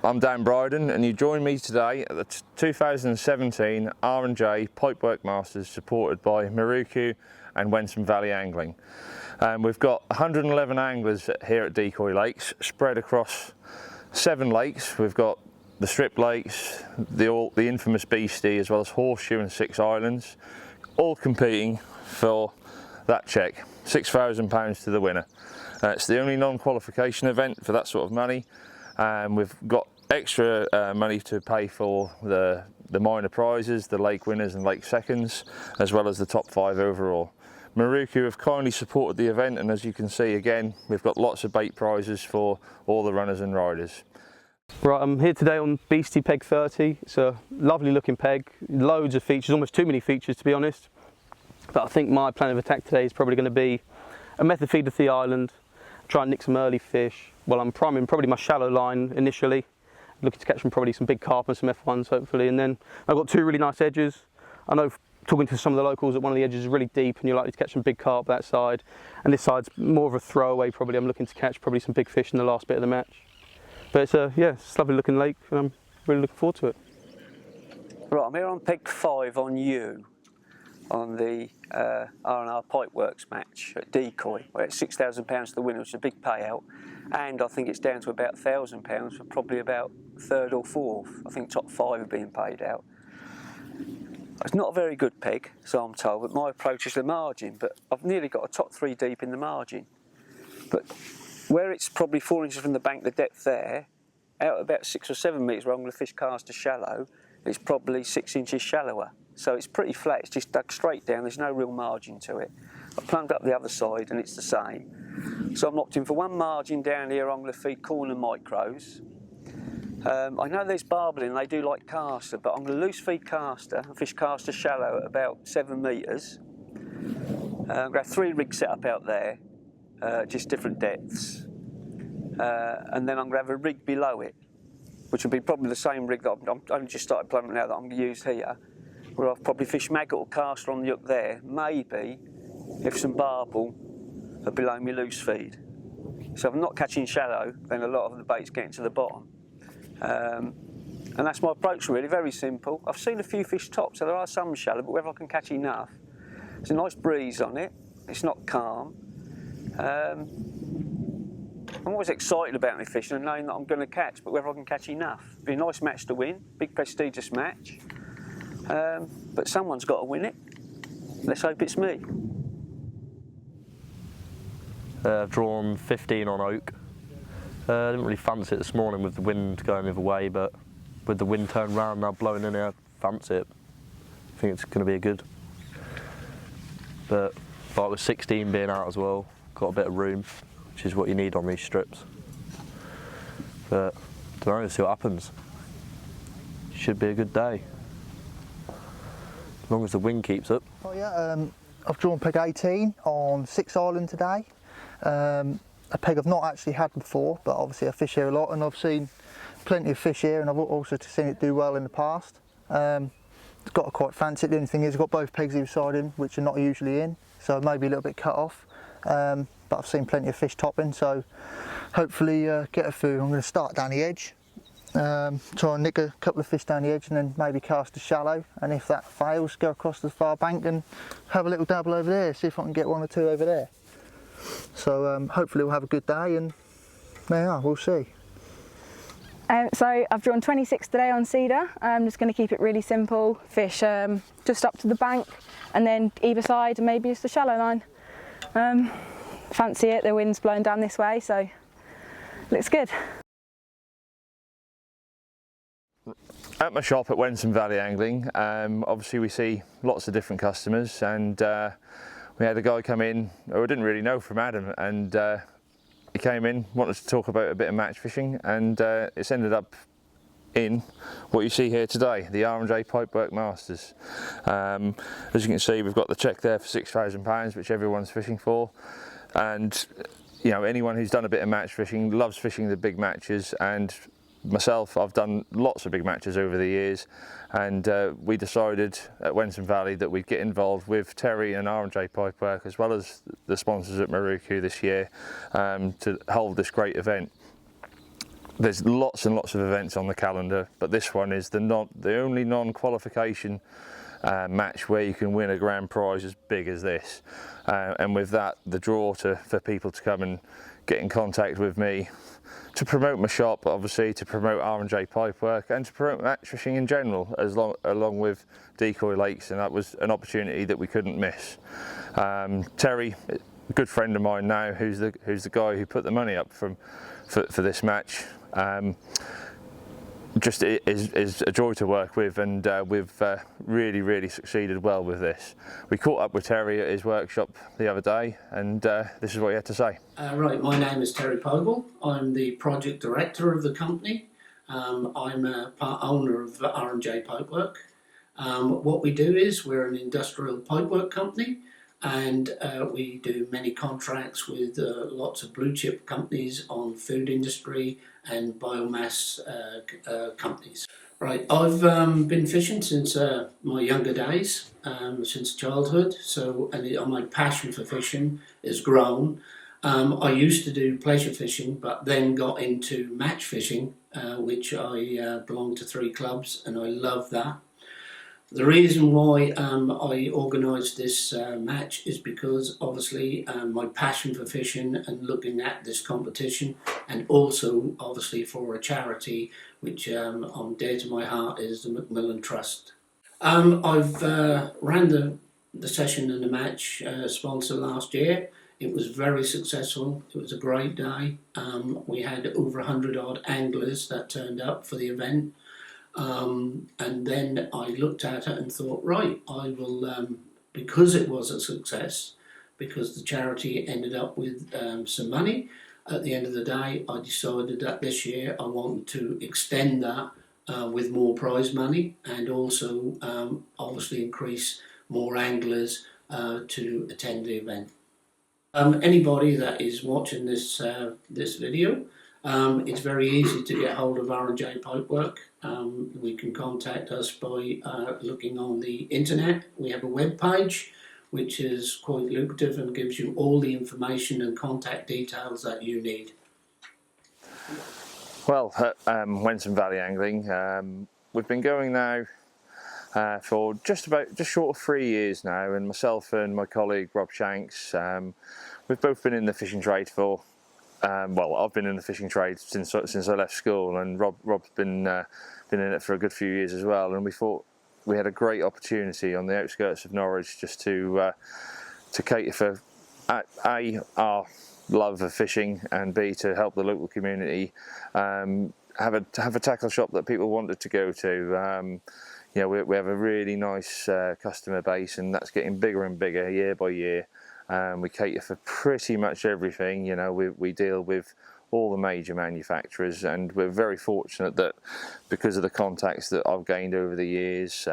I'm Dan Brydon, and you join me today at the 2017 R&J Pipework Masters, supported by Marukyu and Wensum Valley Angling. We've got 111 anglers here at Decoy Lakes, spread across 7 lakes. We've got the Strip Lakes, the infamous Beastie, as well as Horseshoe and 6 islands, all competing for that check, £6,000 to the winner. It's the only non-qualification event for that sort of money. We've got extra money to pay for the minor prizes, the lake winners and lake seconds, as well as the top 5 overall. Marukyu have kindly supported the event, and as you can see again, we've got lots of bait prizes for all the runners and riders. Right, I'm here today on Beastie Peg 30. It's a lovely looking peg, loads of features, almost too many features to be honest. But I think my plan of attack today is probably going to be a method feeder to the island, try and nick some early fish. Well, I'm priming probably my shallow line initially, looking to catch probably some big carp and some F1s hopefully, and then I've got 2 really nice edges. I know talking to some of the locals that one of the edges is really deep and you're likely to catch some big carp that side, and this side's more of a throwaway probably. I'm looking to catch probably some big fish in the last bit of the match. But it's a lovely looking lake and I'm really looking forward to it. Right, I'm here on peg 5 on U, on the R&R Pipeworks match at Decoy, where it's £6,000 to the winner, which is a big payout, and I think it's down to about £1,000 for probably about 3rd or 4th. I think top 5 are being paid out. It's not a very good peg, so I'm told, but my approach is the margin, but I've nearly got a top 3 deep in the margin. But where it's probably 4 inches from the bank, the depth there, out about 6 or 7 metres where I'm going to fish cast as shallow, it's probably 6 inches shallower. So it's pretty flat, it's just dug straight down, there's no real margin to it. I've plumbed up the other side and it's the same. So I'm locked in for one margin down here. I'm going to feed corn and micros. I know there's barbelling, they do like caster, but I'm going to loose feed caster and fish caster shallow at about 7 metres. I'm going to have 3 rigs set up out there, just different depths. And then I'm going to have a rig below it, which will be probably the same rig that I'm only just started plumbing now that I'm going to use here, where I've probably fished maggot or caster on the hook there, maybe if some barbel are below me loose feed. So if I'm not catching shallow, then a lot of the bait's getting to the bottom. And that's my approach really, very simple. I've seen a few fish top, so there are some shallow, but whether I can catch enough. There's a nice breeze on it, it's not calm. I'm always excited about my fishing and knowing that I'm going to catch, but whether I can catch enough. It'd be a nice match to win, big prestigious match. But someone's got to win it. Let's hope it's me. I've drawn 15 on oak. I didn't really fancy it this morning with the wind going the other way, but with the wind turned round now blowing in here, I fancy it. I think it's going to be a good. But like with 16 being out as well, got a bit of room, which is what you need on these strips. But I don't know, see what happens. Should be a good day. As long as the wind keeps up. Oh yeah, I've drawn peg 18 on 6 Island today. A peg I've not actually had before, but obviously I fish here a lot and I've seen plenty of fish here, and I've also seen it do well in the past. It's got to quite fancy it. The only thing is I've got both pegs either side in, which are not usually in, so maybe a little bit cut off. But I've seen plenty of fish topping, so hopefully get a few. I'm going to start down the edge, try and nick a couple of fish down the edge and then maybe cast a shallow, and if that fails, go across the far bank and have a little dabble over there, see if I can get 1 or 2 over there. So hopefully we'll have a good day, and yeah, we'll see. So I've drawn 26 today on cedar. I'm just going to keep it really simple, fish just up to the bank and then either side and maybe just a shallow line. Fancy it, the wind's blowing down this way, so looks good. At my shop at Wensum Valley Angling, obviously we see lots of different customers, and we had a guy come in who I didn't really know from Adam, and he came in, wanted to talk about a bit of match fishing, and it's ended up in what you see here today, the R&J Pipework Masters. As you can see, we've got the check there for £6,000, which everyone's fishing for, and you know, anyone who's done a bit of match fishing loves fishing the big matches, and myself, I've done lots of big matches over the years, and we decided at Wensum Valley that we'd get involved with Terry and R&J Pipework, as well as the sponsors at Marukyu this year, to hold this great event. there's lots and lots of events on the calendar, but this one is the only non-qualification match where you can win a grand prize as big as this. And with that, the draw for people to come and get in contact with me to promote my shop, obviously, to promote R&J Pipework and to promote match fishing in general, along with Decoy Lakes, and that was an opportunity that we couldn't miss. Terry, a good friend of mine now, who's the guy who put the money up for this match, just is a joy to work with, and we've really succeeded well with this. We caught up with Terry at his workshop the other day, and this is what he had to say. Right, my name is Terry Pogle. I'm the project director of the company. I'm a part owner of R&J Pipework. What we do is we're an industrial pipework company, and we do many contracts with lots of blue chip companies on food industry and biomass companies. Right, I've been fishing since my younger days, since childhood, and my passion for fishing has grown. I used to do pleasure fishing, but then got into match fishing, which I belong to 3 clubs, and I love that. The reason why I organised this match is because obviously my passion for fishing and looking at this competition, and also obviously for a charity which on dear to my heart is the Macmillan Trust. I've ran the session and the match sponsor last year. It was very successful. It was a great day. We had over 100 odd anglers that turned up for the event. And then I looked at it and thought, right, I will, because it was a success, because the charity ended up with some money, at the end of the day, I decided that this year I want to extend that with more prize money, and also obviously increase more anglers to attend the event. Anybody that is watching this video, it's very easy to get hold of R&J Pipework. We can contact us by looking on the internet. We have a web page which is quite lucrative and gives you all the information and contact details that you need. Well, Wensum Valley Angling, we've been going now for just short of 3 years now, and myself and my colleague Rob Shanks, we've both been in the fishing trade for well, I've been in the fishing trade since I left school, and Rob's been in it for a good few years as well. And we thought we had a great opportunity on the outskirts of Norwich just to cater for A, our love of fishing, and B, to help the local community have a tackle shop that people wanted to go to. You know, we have a really nice customer base, and that's getting bigger and bigger year by year. We cater for pretty much everything. You know, we deal with all the major manufacturers, and we're very fortunate that because of the contacts that I've gained over the years,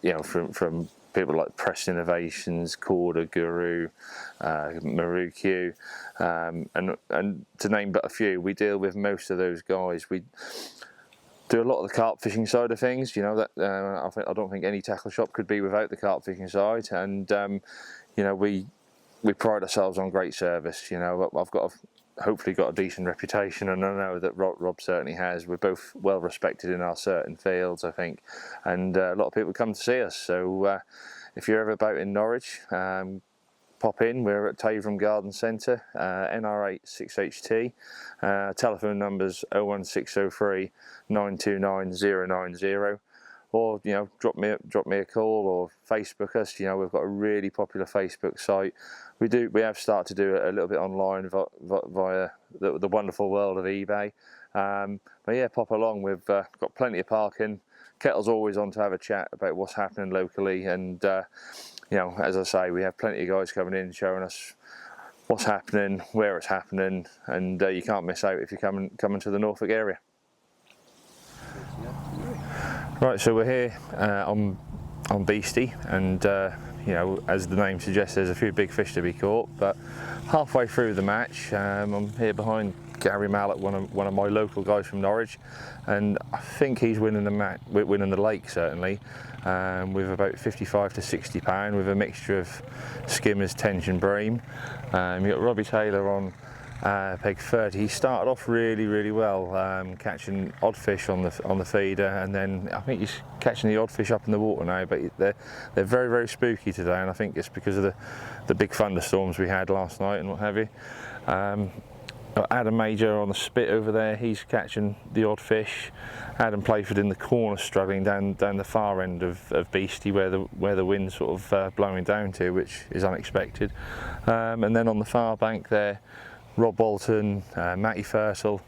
you know, from people like Press Innovations, Corda, Guru, Marukyu, and to name but a few, we deal with most of those guys. We do a lot of the carp fishing side of things. You know, that I don't think any tackle shop could be without the carp fishing side, and you know, we pride ourselves on great service. You know, I've hopefully got a decent reputation, and I know that Rob certainly has. We're both well respected in our certain fields, I think, and a lot of people come to see us. So if you're ever about in Norwich, pop in. We're at Taverham Garden Centre, NR8 6HT. Telephone numbers 01603 929 090. Or, you know, drop me a call, or Facebook us. You know, we've got a really popular Facebook site. We have started to do it a little bit online via the wonderful world of eBay. But yeah, pop along. We've got plenty of parking. Kettle's always on to have a chat about what's happening locally, and you know, as I say, we have plenty of guys coming in showing us what's happening, where it's happening, and you can't miss out if you're coming to the Norfolk area. Right, so we're here on Beastie, and you know, as the name suggests, there's a few big fish to be caught. But halfway through the match, I'm here behind Gary Mallett, one of my local guys from Norwich, and I think he's winning the lake certainly, with about 55 to 60 pound, with a mixture of skimmers, tench and bream. You've got Robbie Taylor on peg 30. He started off really well, catching odd fish on the feeder, and then I think he's catching the odd fish up in the water now. But they're very spooky today, and I think it's because of the big thunderstorms we had last night and what have you. Adam Major on the spit over there, he's catching the odd fish. Adam Playford in the corner struggling down the far end of Beastie where the wind's sort of blowing down to, which is unexpected. And then on the far bank there, Rob Bolton, Matty Fertile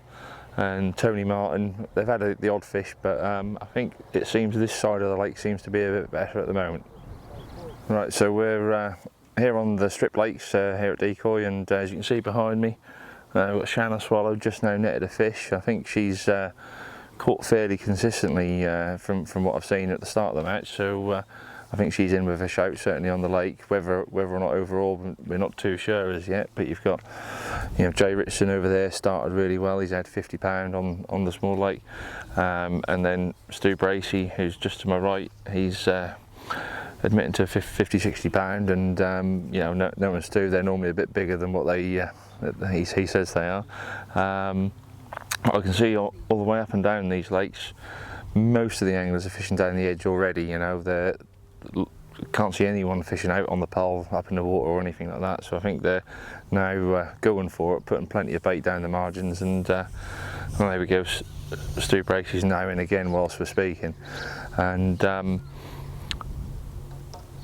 and Tony Martin, they've had the odd fish, but I think it seems this side of the lake seems to be a bit better at the moment. Right, so we're here on the strip lakes here at Decoy, and as you can see behind me, we've got Shannon Swallow just now netted a fish. I think she's caught fairly consistently from what I've seen at the start of the match, so I think she's in with a shout certainly on the lake. Whether or not overall, we're not too sure as yet. But you've got, Jay Richardson over there started really well. He's had 50 pound on the small lake, and then Stu Bracey, who's just to my right, he's admitting to 50-60 pound, and no one's Stu. They're normally a bit bigger than what he says they are. I can see all the way up and down these lakes, most of the anglers are fishing down the edge already. They can't see anyone fishing out on the pole up in the water or anything like that, so I think they're now going for it, putting plenty of bait down the margins, and well, there we go. Stu Bracey's now in again whilst we're speaking, and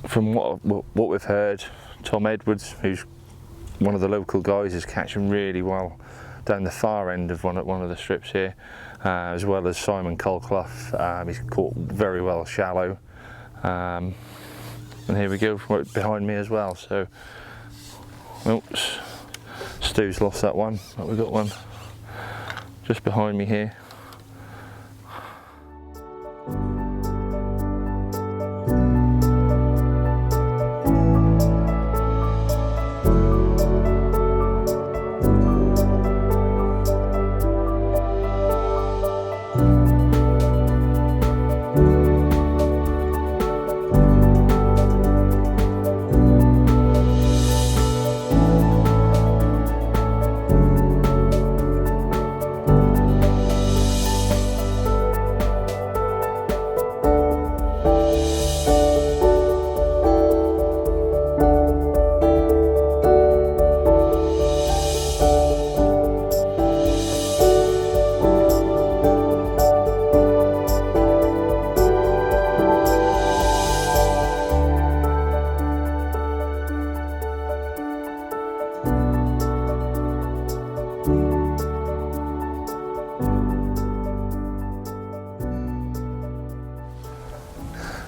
from what we've heard, Tom Edwards, who's one of the local guys, is catching really well down the far end of one of the strips here, as well as Simon Colclough. He's caught very well shallow, and here we go behind me as well. So, oops, Stu's lost that one, but we've got one just behind me here.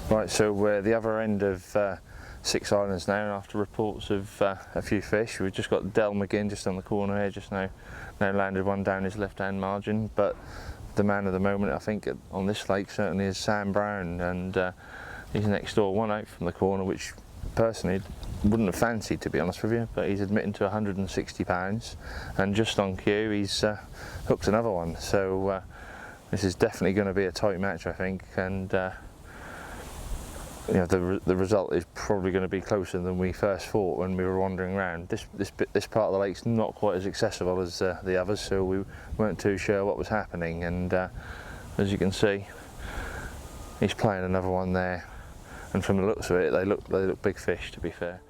Right, so we're the other end of 6 Islands now, after reports of a few fish. We've just got Del McGinn just on the corner here just now landed one down his left hand margin, but the man of the moment I think on this lake certainly is Sam Brown, and he's next door, one out from the corner, which personally wouldn't have fancied, to be honest with you, but he's admitting to 160 pounds, and just on cue he's hooked another one, so this is definitely going to be a tight match, I think, and the result is probably going to be closer than we first thought when we were wandering around. This part of the lake's not quite as accessible as the others, so we weren't too sure what was happening, and as you can see, he's playing another one there, and from the looks of it, they look big fish, to be fair.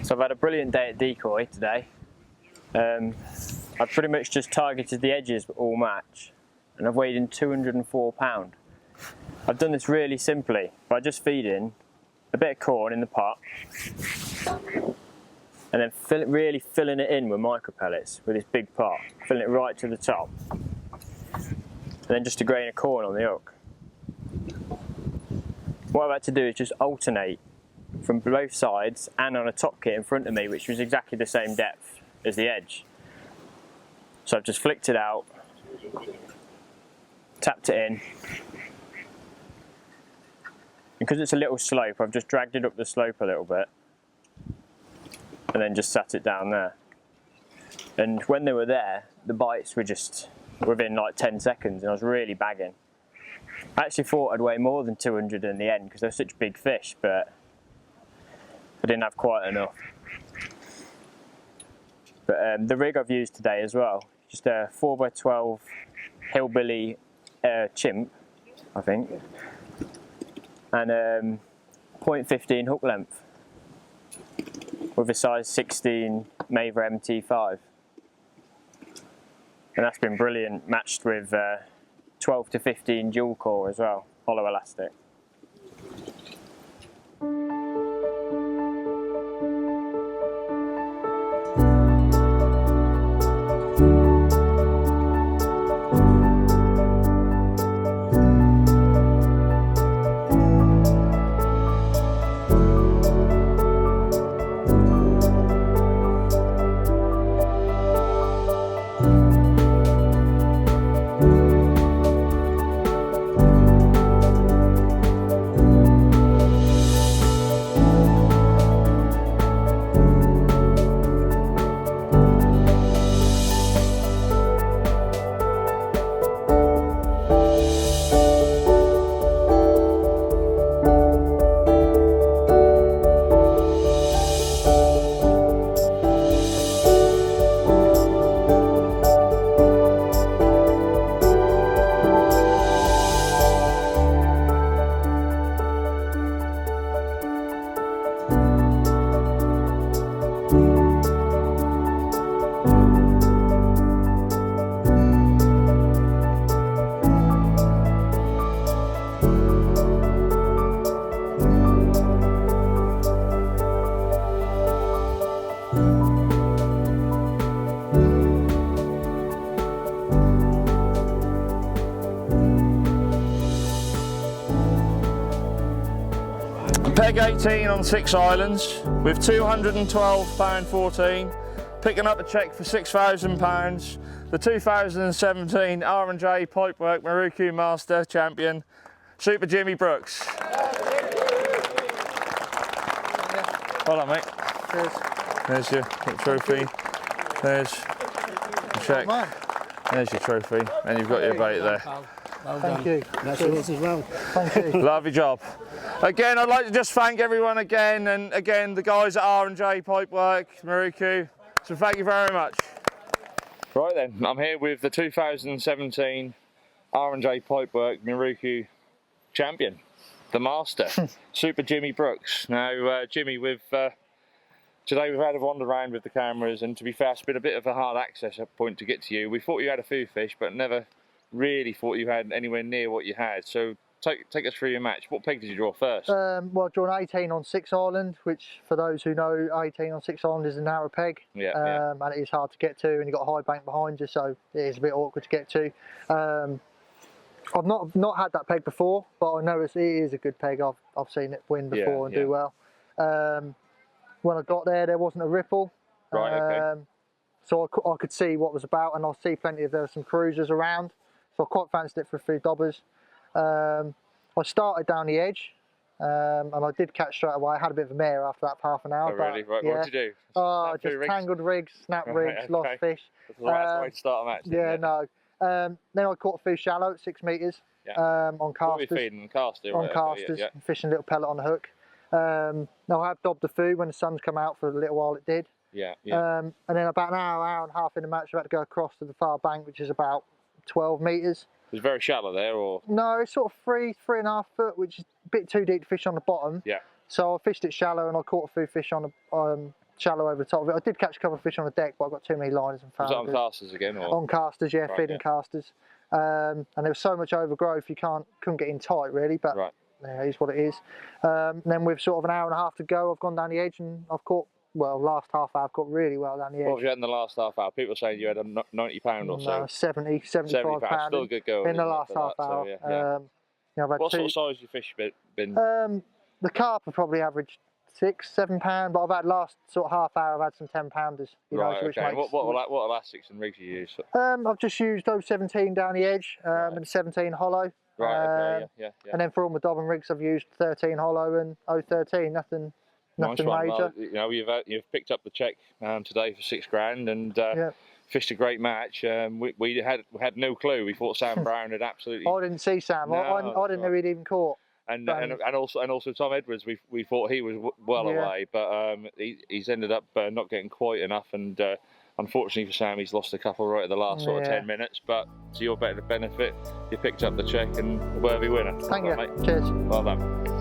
So I've had a brilliant day at Decoy today. I've pretty much just targeted the edges all match, and I've weighed in 204 pounds. I've done this really simply by just feeding a bit of corn in the pot, and then really filling it in with micro pellets with this big pot, filling it right to the top, and then just a grain of corn on the hook. What I've had to do is just alternate from both sides and on a top kit in front of me, which was exactly the same depth as the edge. So I've just flicked it out, tapped it in. Because it's a little slope, I've just dragged it up the slope a little bit and then just sat it down there. And when they were there, the bites were just within like 10 seconds and I was really bagging. I actually thought I'd weigh more than 200 in the end because they're such big fish, but I didn't have quite enough. But the rig I've used today as well, just a 4x12 hillbilly chimp, I think, and 0.15 hook length with a size 16 Maver MT5. And that's been brilliant, matched with 12 to 15 dual core as well, hollow elastic. Peg 18 on 6 islands with 212 pound 14, picking up a cheque for £6,000. The 2017 R&J Pipework Marukyu Master Champion, Super Jimmy Brooks. Well done, mate. Cheers. There's your trophy. There's your cheque. There's your trophy, and you've got your bait there. Well Thank done. you. That's yours as well. Thank you. Lovely job. Again, I'd like to just thank everyone again, and again the guys at R&J Pipework, Marukyu. So thank you very much. Right then, I'm here with the 2017 R&J Pipework Marukyu champion, the master, Super Jimmy Brooks. Now, Jimmy, today we've had a wander around with the cameras, and to be fair, it's been a bit of a hard access point to get to you. We thought you had a few fish, but never really thought you had anywhere near what you had. So take us through your match. What peg did you draw first? Well, I drew an 18 on 6 Island, which for those who know, 18 on 6 Island is a narrow peg. Yeah, and it is hard to get to, and you've got a high bank behind you, so it is a bit awkward to get to. I've not had that peg before, but I know it is a good peg. I've seen it win before and do well. When I got there wasn't a ripple. Right, okay. So I could see what was about, and I'll see plenty of there were some cruisers around. So I quite fancied it for a few dobbers. I started down the edge, and I did catch straight away. I had a bit of a mare after that for half an hour. Oh, really? Right, yeah. what did you do? Oh, just tangled rigs, snap rigs, lost fish. That's the way to start a match. Yeah, no. Then I caught a few shallow at 6 metres on What were casters. you feeding? Caster? On Right, casters, yeah. fishing a little pellet on the hook. Now I have dobbed the food when the sun's come out for a little while. It did. Yeah, yeah. And then about an hour and a half in the match, I had to go across to the far bank, which is about 12 metres. It was very shallow there, or? No, it's sort of 3.5 foot, which is a bit too deep to fish on the bottom. Yeah. So I fished it shallow, and I caught a few fish on the shallow over the top of it. I did catch a couple of fish on the deck, but I got too many liners and found. Was it on casters again, or? On casters, yeah, Right, feeding casters. And there was so much overgrowth, you couldn't get in tight really, but Right. yeah, it is what it is. Then with sort of an hour and a half to go, I've gone down the edge and I've caught well, last half hour I've got really well down the edge. What was you had in the last half hour? People were saying you had a £90 or so. No, 70, 75 £70, pound still a good goal in the last half hour. So, yeah. You know, I've had What two, sort of size have your fish been? the carp have probably averaged £6-7, but I've had last sort of half hour I've had some 10-pounders. You know, Right, which okay. makes, What elastics and rigs you use? I've just used 017 down the edge and 17 hollow. Right, okay, yeah. And then for all my dobbin rigs I've used 13 hollow and 013, nothing Nice one. major. Well, you know, you've picked up the check today for £6,000 and fished a great match. We had no clue. We thought Sam Brown had absolutely. I didn't see Sam. No, I didn't know he'd even caught. And also Tom Edwards. We thought he was well away, but he's ended up not getting quite enough. And unfortunately for Sam, he's lost a couple right at the last sort of 10 minutes. But to your better benefit, you picked up the check and a worthy winner. Thank you. Mate. Cheers. Well done.